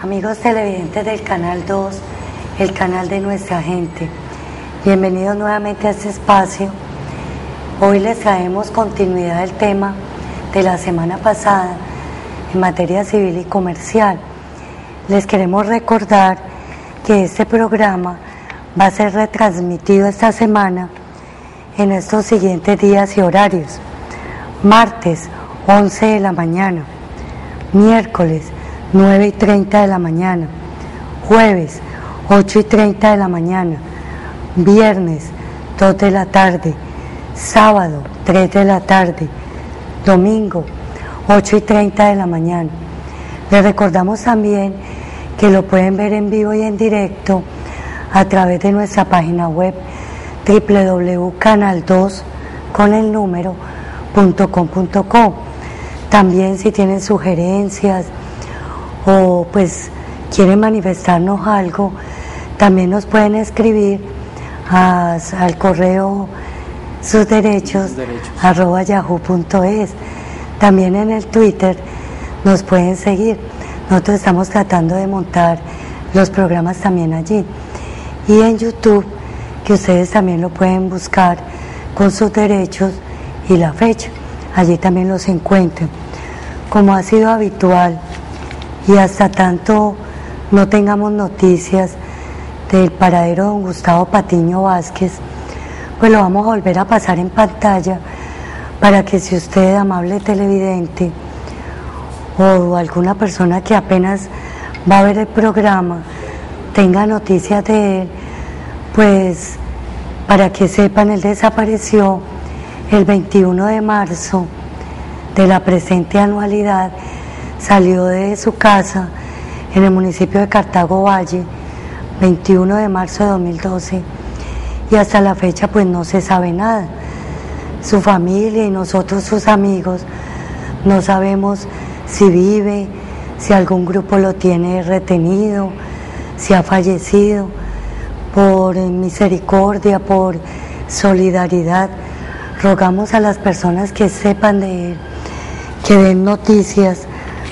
Amigos televidentes del Canal 2, el canal de nuestra gente, bienvenidos nuevamente a este espacio. Hoy les traemos continuidad del tema de la semana pasada en materia civil y comercial. Les queremos recordar que este programa va a ser retransmitido esta semana en estos siguientes días y horarios: martes 11 de la mañana, miércoles 9:30 de la mañana, jueves 8:30 de la mañana, viernes 2 de la tarde, sábado 3 de la tarde, domingo 8:30 de la mañana. Les recordamos también que lo pueden ver en vivo y en directo a través de nuestra página web www.canal2.com. También, si tienen sugerencias o pues quieren manifestarnos algo, también nos pueden escribir al correo susderechos@yahoo.es. También en el Twitter nos pueden seguir. Nosotros estamos tratando de montar los programas también allí, y en YouTube, que ustedes también lo pueden buscar con Sus Derechos y la fecha. Allí también los encuentran. Como ha sido habitual, y hasta tanto no tengamos noticias del paradero de don Gustavo Patiño Vázquez, pues lo vamos a volver a pasar en pantalla para que, si usted, amable televidente, o alguna persona que apenas va a ver el programa, tenga noticias de él, pues para que sepan, él desapareció el 21 de marzo de la presente anualidad. Salió de su casa en el municipio de Cartago Valle, 21 de marzo de 2012, y hasta la fecha pues no se sabe nada. Su familia y nosotros, sus amigos, no sabemos si vive, si algún grupo lo tiene retenido, si ha fallecido. Por misericordia, por solidaridad, rogamos a las personas que sepan de él que den noticias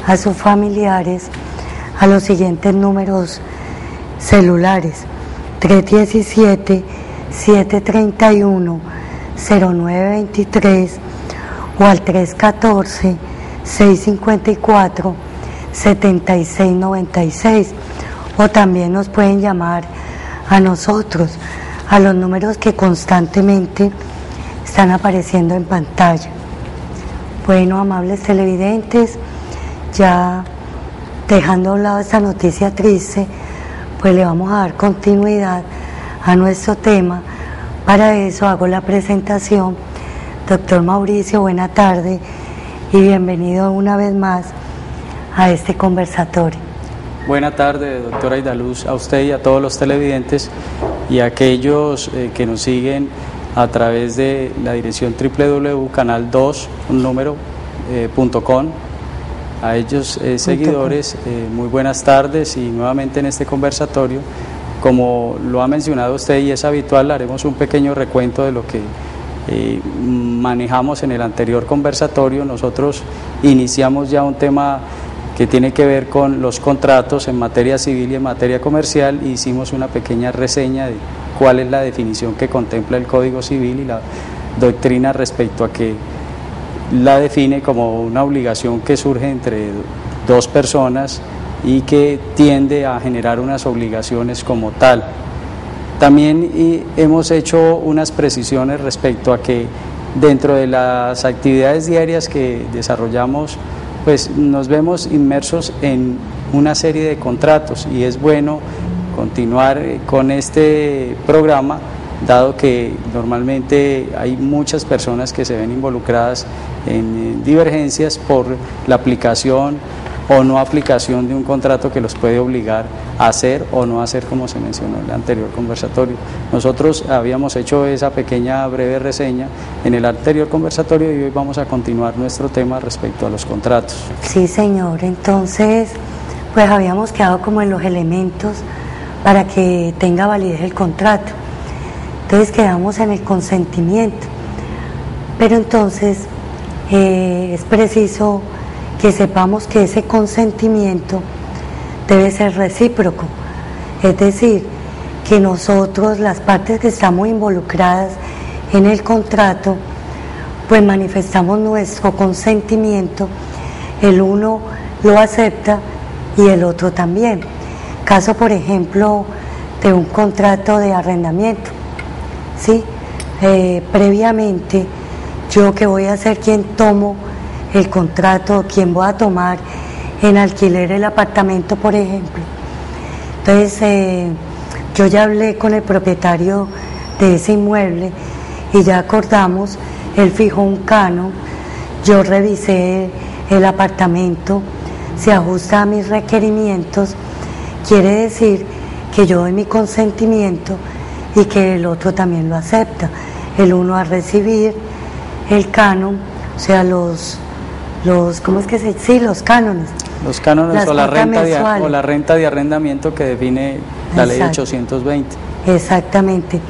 a sus familiares a los siguientes números celulares: 317-731-0923 o al 314-654-7696, o también nos pueden llamar a nosotros a los números que constantemente están apareciendo en pantalla. Bueno, amables televidentes, ya dejando a un lado esta noticia triste, pues le vamos a dar continuidad a nuestro tema. Para eso hago la presentación. Doctor Mauricio, buena tarde y bienvenido una vez más a este conversatorio. Buena tarde, doctora Aidaluz, a usted y a todos los televidentes y a aquellos que nos siguen a través de la dirección www.canal2.com. A ellos seguidores, muy buenas tardes, y nuevamente en este conversatorio, como lo ha mencionado usted y es habitual, haremos un pequeño recuento de lo que manejamos en el anterior conversatorio. Nosotros iniciamos ya un tema que tiene que ver con los contratos en materia civil y en materia comercial, y hicimos una pequeña reseña de cuál es la definición que contempla el Código Civil y la doctrina respecto a que la define como una obligación que surge entre dos personas y que tiende a generar unas obligaciones como tal. También hemos hecho unas precisiones respecto a que dentro de las actividades diarias que desarrollamos, pues nos vemos inmersos en una serie de contratos y es bueno continuar con este programa, dado que normalmente hay muchas personas que se ven involucradas en divergencias por la aplicación o no aplicación de un contrato que los puede obligar a hacer o no hacer, como se mencionó en el anterior conversatorio. Nosotros habíamos hecho esa pequeña breve reseña en el anterior conversatorio y hoy vamos a continuar nuestro tema respecto a los contratos. Sí, señor. Entonces, pues habíamos quedado como en los elementos para que tenga validez el contrato. Entonces quedamos en el consentimiento. Pero entonces es preciso que sepamos que ese consentimiento debe ser recíproco, es decir, que nosotros, las partes que estamos involucradas en el contrato, pues manifestamos nuestro consentimiento, el uno lo acepta y el otro también. Caso, por ejemplo, de un contrato de arrendamiento, ¿sí? Previamente, yo que voy a ser quien tomo el contrato, quien voy a tomar en alquiler el apartamento, por ejemplo. Entonces, yo ya hablé con el propietario de ese inmueble y ya acordamos, él fijó un canon, yo revisé el apartamento, se ajusta a mis requerimientos, quiere decir que yo doy mi consentimiento y que el otro también lo acepta, el uno a recibir el canon, o sea, ¿cómo es que se dice? Sí, los cánones. Los cánones o la renta de arrendamiento que define la ley 820. Exactamente.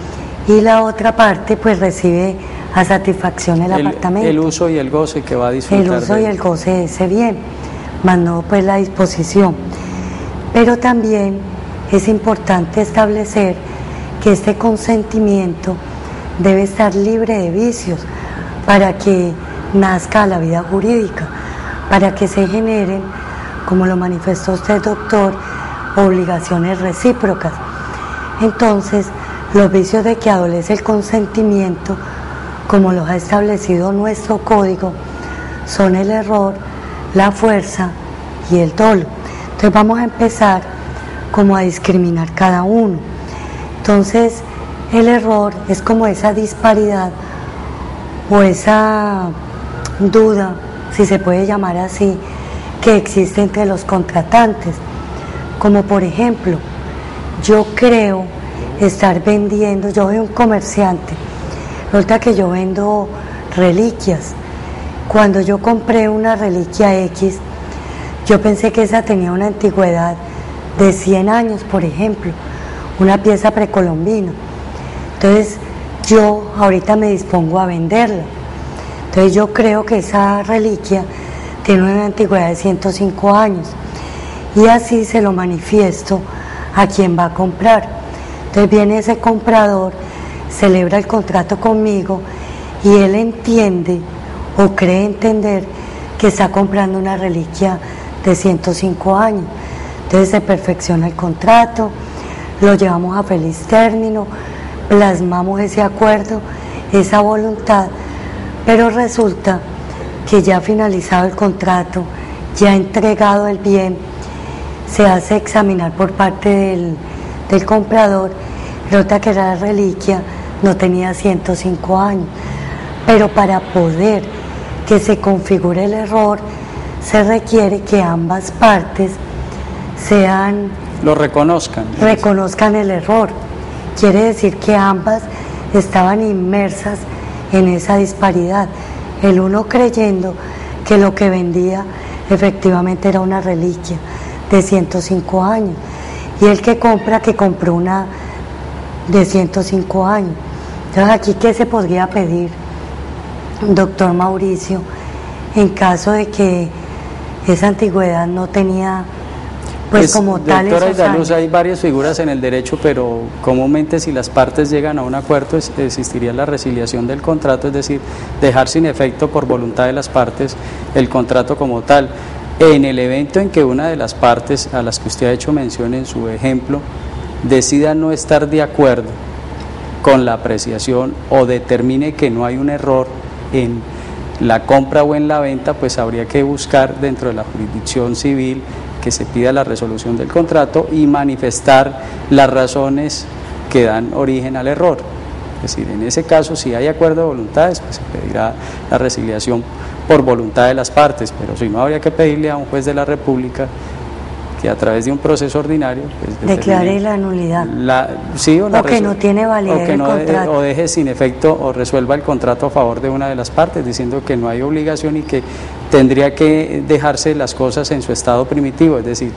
Y la otra parte pues recibe a satisfacción el apartamento. El uso y el goce que va a disfrutar. El uso y el goce de ese bien, más no pues la disposición. Pero también es importante establecer que este consentimiento debe estar libre de vicios para que nazca la vida jurídica, para que se generen, como lo manifestó usted, doctor, obligaciones recíprocas. Entonces, los vicios de que adolece el consentimiento, como los ha establecido nuestro código, son el error, la fuerza y el dolo. Entonces vamos a empezar como a discriminar cada uno. Entonces, el error es como esa disparidad o esa duda, si se puede llamar así, que existe entre los contratantes. Como por ejemplo, yo creo estar vendiendo, yo soy un comerciante, resulta que yo vendo reliquias. Cuando yo compré una reliquia X, yo pensé que esa tenía una antigüedad de 100 años, por ejemplo, una pieza precolombina. Entonces yo ahorita me dispongo a venderla. Entonces yo creo que esa reliquia tiene una antigüedad de 105 años y así se lo manifiesto a quien va a comprar. Entonces viene ese comprador, celebra el contrato conmigo y él entiende o cree entender que está comprando una reliquia de 105 años. Entonces se perfecciona el contrato, lo llevamos a feliz término, plasmamos ese acuerdo, esa voluntad, pero resulta que ya finalizado el contrato, ya entregado el bien, se hace examinar por parte del comprador, resulta que la reliquia no tenía 105 años, pero para poder que se configure el error, se requiere que ambas partes lo reconozcan el error. Quiere decir que ambas estaban inmersas en esa disparidad, el uno creyendo que lo que vendía efectivamente era una reliquia de 105 años y el que compró una de 105 años. Entonces aquí, ¿qué se podría pedir, doctor Mauricio, en caso de que esa antigüedad no tenía pues como tal doctora esos años? Hay varias figuras en el derecho, pero comúnmente si las partes llegan a un acuerdo existiría la resiliación del contrato, es decir, dejar sin efecto por voluntad de las partes el contrato como tal. En el evento en que una de las partes a las que usted ha hecho mención en su ejemplo decida no estar de acuerdo con la apreciación o determine que no hay un error en la compra o en la venta, pues habría que buscar dentro de la jurisdicción civil que se pida la resolución del contrato y manifestar las razones que dan origen al error. Es decir, en ese caso, si hay acuerdo de voluntades, pues se pedirá la resiliación por voluntad de las partes, pero si no, habría que pedirle a un juez de la República que a través de un proceso ordinario pues, declare la nulidad sí, o que no tiene validez el contrato, o deje sin efecto o resuelva el contrato a favor de una de las partes, diciendo que no hay obligación y que tendría que dejarse las cosas en su estado primitivo, es decir,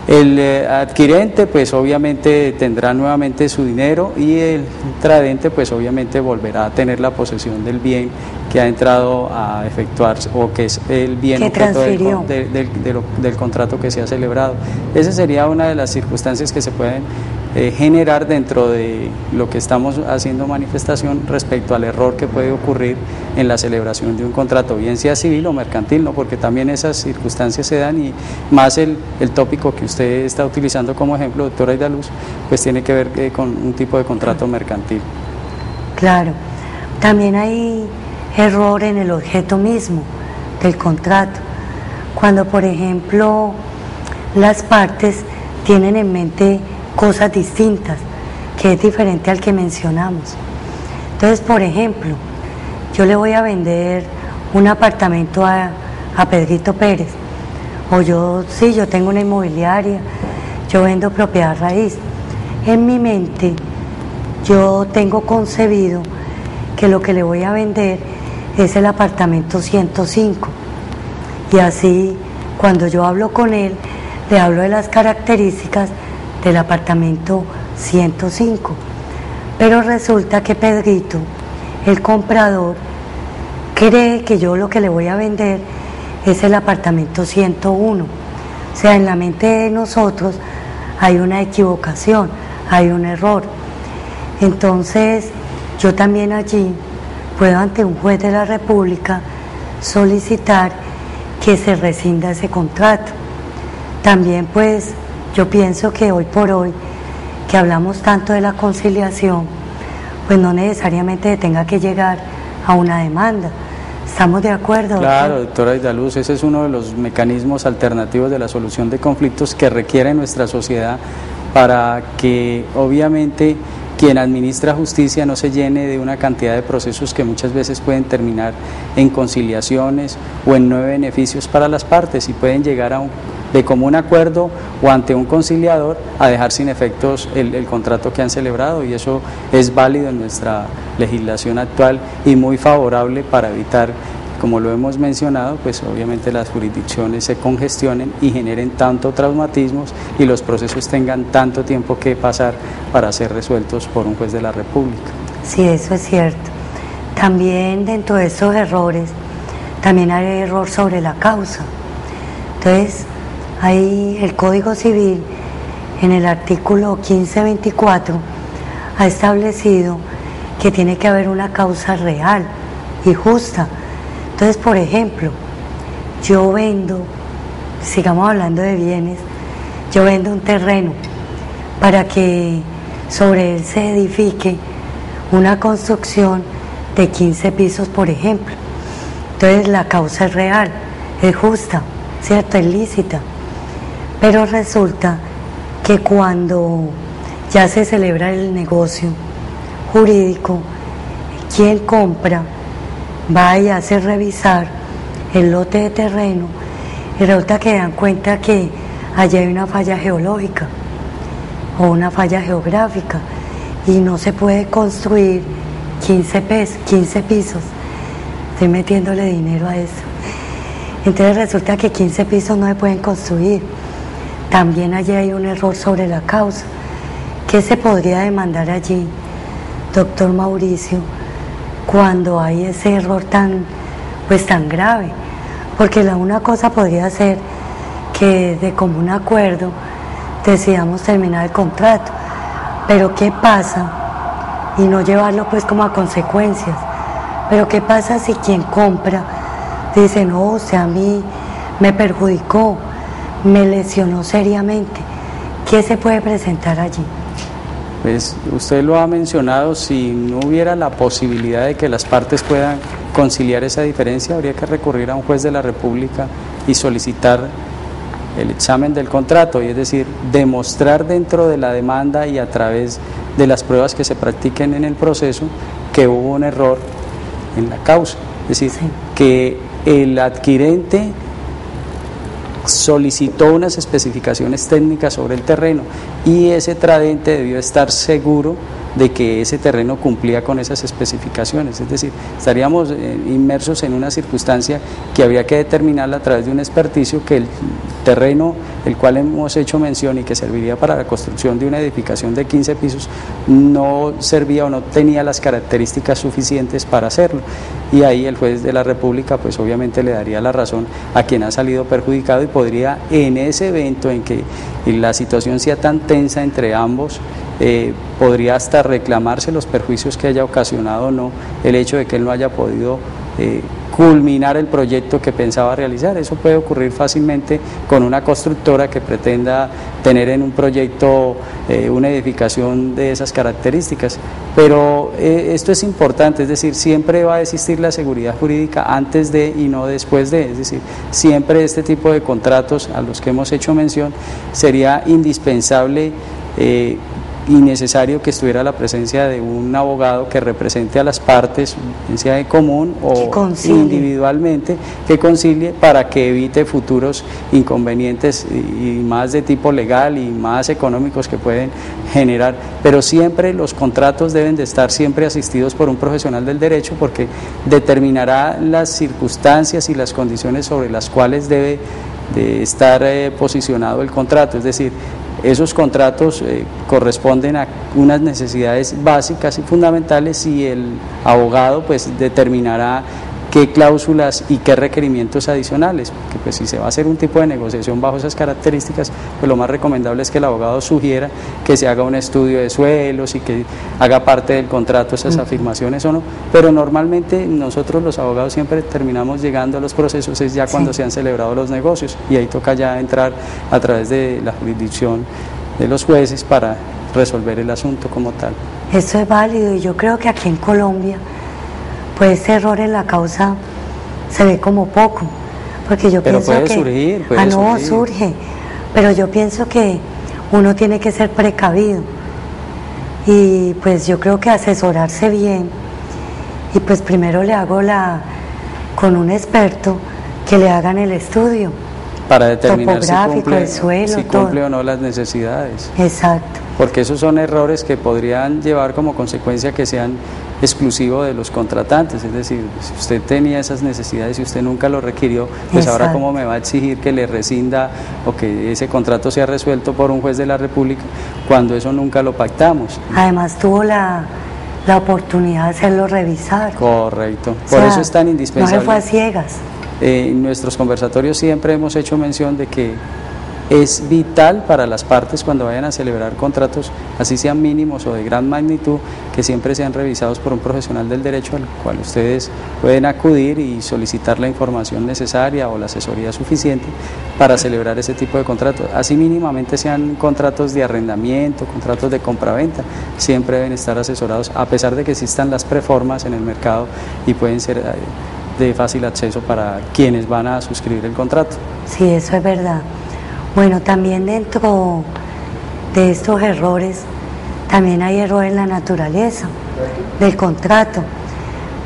el adquirente pues obviamente tendrá nuevamente su dinero y el tradente pues obviamente volverá a tener la posesión del bien que ha entrado a efectuar o que es el bien objeto del contrato que se ha celebrado. Esa sería una de las circunstancias que se pueden generar dentro de lo que estamos haciendo manifestación respecto al error que puede ocurrir en la celebración de un contrato, bien sea civil o mercantil, ¿no? Porque también esas circunstancias se dan y más el tópico que usted está utilizando como ejemplo, doctora Aidaluz, pues tiene que ver con un tipo de contrato mercantil. Claro, también hay error en el objeto mismo del contrato, cuando por ejemplo las partes tienen en mente cosas distintas, que es diferente al que mencionamos. Entonces, por ejemplo, yo le voy a vender un apartamento a Pedrito Pérez, o yo tengo una inmobiliaria, yo vendo propiedad raíz. En mi mente yo tengo concebido que lo que le voy a vender es el apartamento 105, y así cuando yo hablo con él, le hablo de las características del apartamento 105, pero resulta que Pedrito, el comprador, cree que yo lo que le voy a vender es el apartamento 101. O sea, en la mente de nosotros hay una equivocación, hay un error. Entonces, yo también allí puedo ante un juez de la República solicitar que se rescinda ese contrato. También pues yo pienso que hoy por hoy, que hablamos tanto de la conciliación, pues no necesariamente tenga que llegar a una demanda. ¿Estamos de acuerdo? Claro, doctora Aidaluz, ese es uno de los mecanismos alternativos de la solución de conflictos que requiere nuestra sociedad para que obviamente quien administra justicia no se llene de una cantidad de procesos que muchas veces pueden terminar en conciliaciones o en no beneficios para las partes y pueden llegar a de común acuerdo o ante un conciliador a dejar sin efectos el contrato que han celebrado, y eso es válido en nuestra legislación actual y muy favorable para evitar, como lo hemos mencionado, pues obviamente las jurisdicciones se congestionen y generen tanto traumatismos y los procesos tengan tanto tiempo que pasar para ser resueltos por un juez de la República. Sí, eso es cierto. También dentro de esos errores, también hay error sobre la causa. Entonces, ahí el Código Civil, en el artículo 1524, ha establecido que tiene que haber una causa real y justa. Entonces, por ejemplo, yo vendo, sigamos hablando de bienes, yo vendo un terreno para que sobre él se edifique una construcción de 15 pisos, por ejemplo. Entonces, la causa es real, es justa, ¿cierto? Es lícita. Pero resulta que cuando ya se celebra el negocio jurídico, quien compra va y hace revisar el lote de terreno y resulta que dan cuenta que allí hay una falla geológica o una falla geográfica y no se puede construir 15 pisos. Estoy metiéndole dinero a eso. Entonces resulta que 15 pisos no se pueden construir. También allí hay un error sobre la causa. ¿Qué se podría demandar allí, doctor Mauricio, cuando hay ese error tan grave? Porque una cosa podría ser que de común acuerdo decidamos terminar el contrato, pero ¿qué pasa? Y no llevarlo pues como a consecuencias, pero ¿qué pasa si quien compra dice, no, o sea, a mí me perjudicó, me lesionó seriamente? ¿Qué se puede presentar allí? Pues usted lo ha mencionado, si no hubiera la posibilidad de que las partes puedan conciliar esa diferencia, habría que recurrir a un juez de la República y solicitar el examen del contrato, y es decir, demostrar dentro de la demanda y a través de las pruebas que se practiquen en el proceso que hubo un error en la causa, es decir, sí, que el adquirente solicitó unas especificaciones técnicas sobre el terreno y ese tradente debió estar seguro de que ese terreno cumplía con esas especificaciones, es decir, estaríamos inmersos en una circunstancia que habría que determinarla a través de un experticio, que el terreno, el cual hemos hecho mención y que serviría para la construcción de una edificación de 15 pisos, no servía o no tenía las características suficientes para hacerlo, y ahí el juez de la República pues obviamente le daría la razón a quien ha salido perjudicado y podría, en ese evento en que la situación sea tan tensa entre ambos, podría hasta reclamarse los perjuicios que haya ocasionado o no el hecho de que él no haya podido culminar el proyecto que pensaba realizar. Eso puede ocurrir fácilmente con una constructora que pretenda tener en un proyecto una edificación de esas características, pero esto es importante, es decir, siempre va a existir la seguridad jurídica antes de y no después de, es decir, siempre este tipo de contratos a los que hemos hecho mención sería indispensable y necesario que estuviera la presencia de un abogado que represente a las partes, sea de común o individualmente, que concilie para que evite futuros inconvenientes y más de tipo legal y más económicos que pueden generar, pero siempre los contratos deben de estar siempre asistidos por un profesional del derecho, porque determinará las circunstancias y las condiciones sobre las cuales debe de estar posicionado el contrato, es decir, esos contratos corresponden a unas necesidades básicas y fundamentales, y el abogado pues determinará qué cláusulas y qué requerimientos adicionales, porque pues si se va a hacer un tipo de negociación bajo esas características, pues lo más recomendable es que el abogado sugiera que se haga un estudio de suelos y que haga parte del contrato esas afirmaciones o no, pero normalmente nosotros los abogados siempre terminamos llegando a los procesos es ya cuando se han celebrado los negocios, y ahí toca ya entrar a través de la jurisdicción de los jueces para resolver el asunto como tal. Eso es válido, y yo creo que aquí en Colombia pues ese error en la causa se ve como poco, porque yo pero pienso puede surgir. Surge, pero yo pienso que uno tiene que ser precavido y pues yo creo que asesorarse bien, y pues primero le hago con un experto que le hagan el estudio para determinar si cumple o no las necesidades. Exacto. Porque esos son errores que podrían llevar como consecuencia que sean exclusivos de los contratantes, es decir, si usted tenía esas necesidades y usted nunca lo requirió, pues ahora cómo me va a exigir que le rescinda o que ese contrato sea resuelto por un juez de la República cuando eso nunca lo pactamos. Además tuvo la oportunidad de hacerlo revisar. Correcto, por eso es tan indispensable. No se fue a ciegas. En nuestros conversatorios siempre hemos hecho mención de que es vital para las partes cuando vayan a celebrar contratos, así sean mínimos o de gran magnitud, que siempre sean revisados por un profesional del derecho al cual ustedes pueden acudir y solicitar la información necesaria o la asesoría suficiente para celebrar ese tipo de contratos. Así mínimamente sean contratos de arrendamiento, contratos de compraventa, siempre deben estar asesorados, a pesar de que existan las preformas en el mercado y pueden ser de fácil acceso para quienes van a suscribir el contrato. Sí, eso es verdad. Bueno, también dentro de estos errores, también hay errores en la naturaleza del contrato.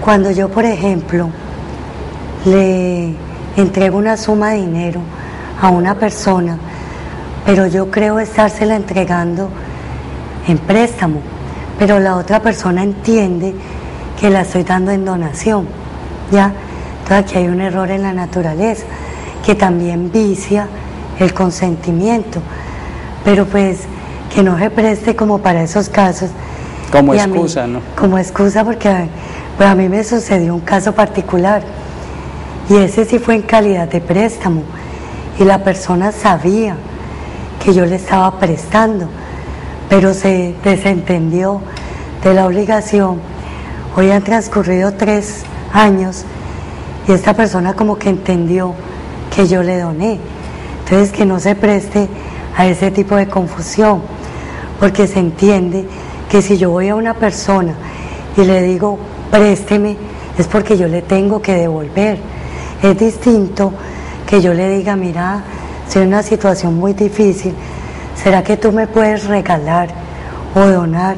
Cuando yo, por ejemplo, le entrego una suma de dinero a una persona, pero yo creo estársela entregando en préstamo, pero la otra persona entiende que la estoy dando en donación, ¿ya? Entonces aquí hay un error en la naturaleza que también vicia el consentimiento, pero pues que no se preste como para esos casos. Como excusa, ¿no? Como excusa, porque pues a mí me sucedió un caso particular, y ese sí fue en calidad de préstamo, y la persona sabía que yo le estaba prestando, pero se desentendió de la obligación. Hoy han transcurrido 3 años y esta persona como que entendió que yo le doné. Entonces que no se preste a ese tipo de confusión, porque se entiende que si yo voy a una persona y le digo présteme, es porque yo le tengo que devolver. Es distinto que yo le diga, mira, estoy en una situación muy difícil, ¿será que tú me puedes regalar o donar?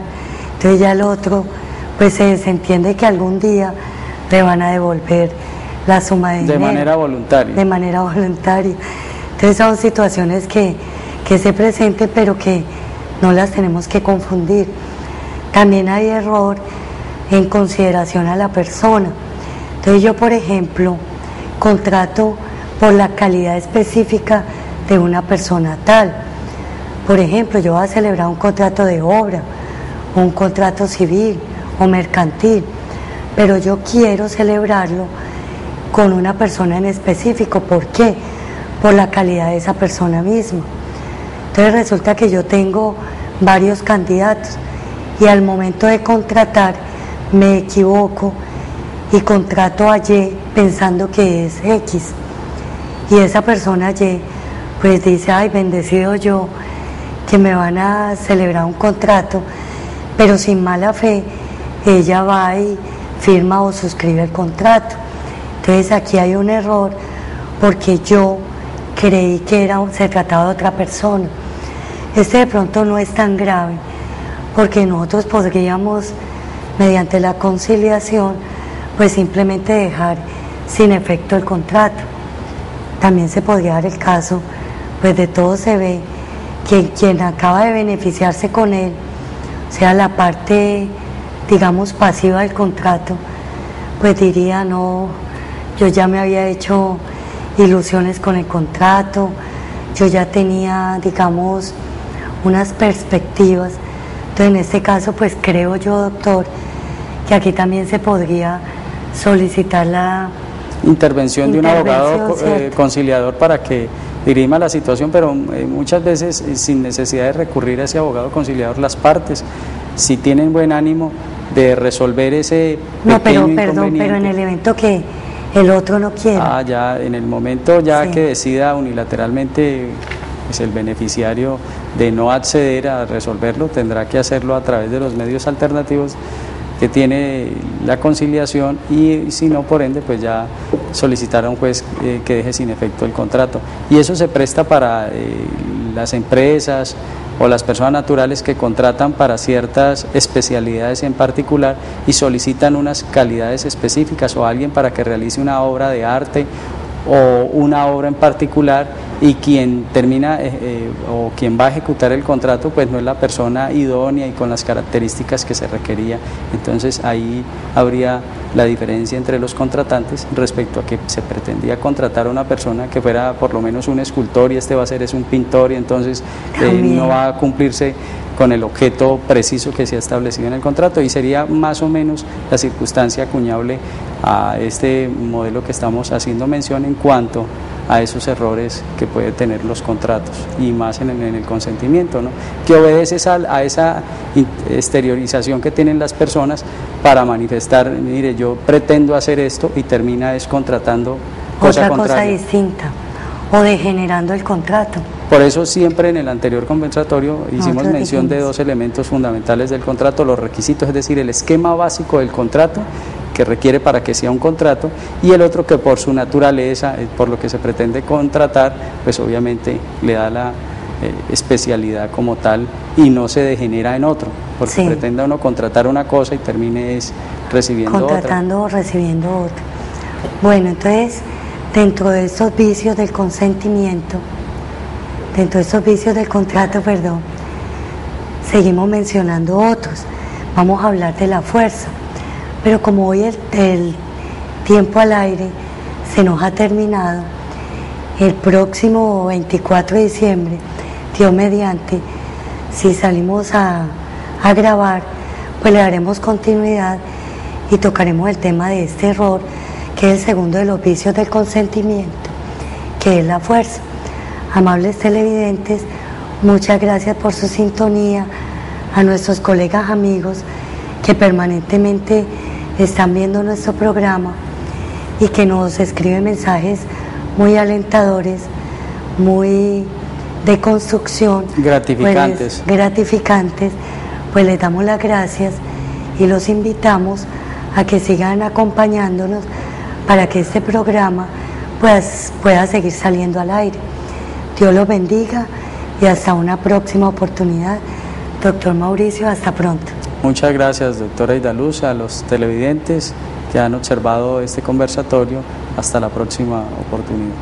Entonces ya el otro pues se desentiende que algún día le van a devolver la suma de dinero. De manera voluntaria. De manera voluntaria. Entonces son situaciones que se presenten, pero que no las tenemos que confundir. También hay error en consideración a la persona. Entonces yo, por ejemplo, contrato por la calidad específica de una persona tal. Por ejemplo, yo voy a celebrar un contrato de obra, o un contrato civil o mercantil, pero yo quiero celebrarlo con una persona en específico. ¿Por qué? Por la calidad de esa persona misma. Entonces resulta que yo tengo varios candidatos y al momento de contratar me equivoco y contrato a Y pensando que es X, y esa persona Y pues dice, ay, bendecido yo que me van a celebrar un contrato, pero sin mala fe ella va y firma o suscribe el contrato. Entonces aquí hay un error porque yo creí que se trataba de otra persona. Este de pronto no es tan grave porque nosotros podríamos, mediante la conciliación, pues simplemente dejar sin efecto el contrato. También se podría dar el caso, pues de todo se ve, que quien acaba de beneficiarse con él, o sea, la parte, digamos, pasiva del contrato, pues diría, no, yo ya me había hecho ilusiones con el contrato, yo ya tenía, digamos, unas perspectivas. Entonces, en este caso, pues creo yo, doctor, que aquí también se podría solicitar la intervención de un abogado conciliador para que dirima la situación, pero muchas veces sin necesidad de recurrir a ese abogado conciliador, las partes, si tienen buen ánimo de resolver ese pequeño inconveniente. Pero en el evento que el otro no quiere. Ya en el momento ya que decida unilateralmente pues el beneficiario de no acceder a resolverlo, tendrá que hacerlo a través de los medios alternativos que tiene la conciliación, y si no, por ende, pues ya solicitar a un juez que deje sin efecto el contrato. Y eso se presta para las empresas o las personas naturales que contratan para ciertas especialidades en particular y solicitan unas calidades específicas, o alguien para que realice una obra de arte o una obra en particular, y quien termina o quien va a ejecutar el contrato pues no es la persona idónea y con las características que se requería. Entonces ahí habría la diferencia entre los contratantes respecto a que se pretendía contratar a una persona que fuera por lo menos un escultor y este va a ser un pintor, y entonces no va a cumplirse con el objeto preciso que se ha establecido en el contrato, y sería más o menos la circunstancia acuñable a este modelo que estamos haciendo mención en cuanto a esos errores que puede tener los contratos, y más en el consentimiento, ¿no? Que obedece a esa exteriorización que tienen las personas para manifestar, mire, yo pretendo hacer esto, y termina descontratando otra cosa distinta o degenerando el contrato. Por eso siempre en el anterior compensatorio hicimos mención de dos elementos fundamentales del contrato: los requisitos, es decir, el esquema básico del contrato que requiere para que sea un contrato, y el otro que por su naturaleza, por lo que se pretende contratar, pues obviamente le da la especialidad como tal y no se degenera en otro, porque pretenda uno contratar una cosa y termine recibiendo contratando otra. O recibiendo otra. Bueno, entonces, dentro de esos vicios del consentimiento, dentro de esos vicios del contrato, seguimos mencionando otros. Vamos a hablar de la fuerza. Pero como hoy el tiempo al aire se nos ha terminado, el próximo 24 de diciembre, Dios mediante, si salimos a grabar, pues le daremos continuidad y tocaremos el tema de este error, que es el segundo de los vicios del consentimiento, que es la fuerza. Amables televidentes, muchas gracias por su sintonía, a nuestros colegas amigos que permanentemente están viendo nuestro programa y que nos escriben mensajes muy alentadores, muy de construcción, gratificantes, pues les damos las gracias y los invitamos a que sigan acompañándonos para que este programa pues, pueda seguir saliendo al aire. Dios los bendiga y hasta una próxima oportunidad. Doctor Mauricio, hasta pronto. Muchas gracias, doctora Idaluz, a los televidentes que han observado este conversatorio. Hasta la próxima oportunidad.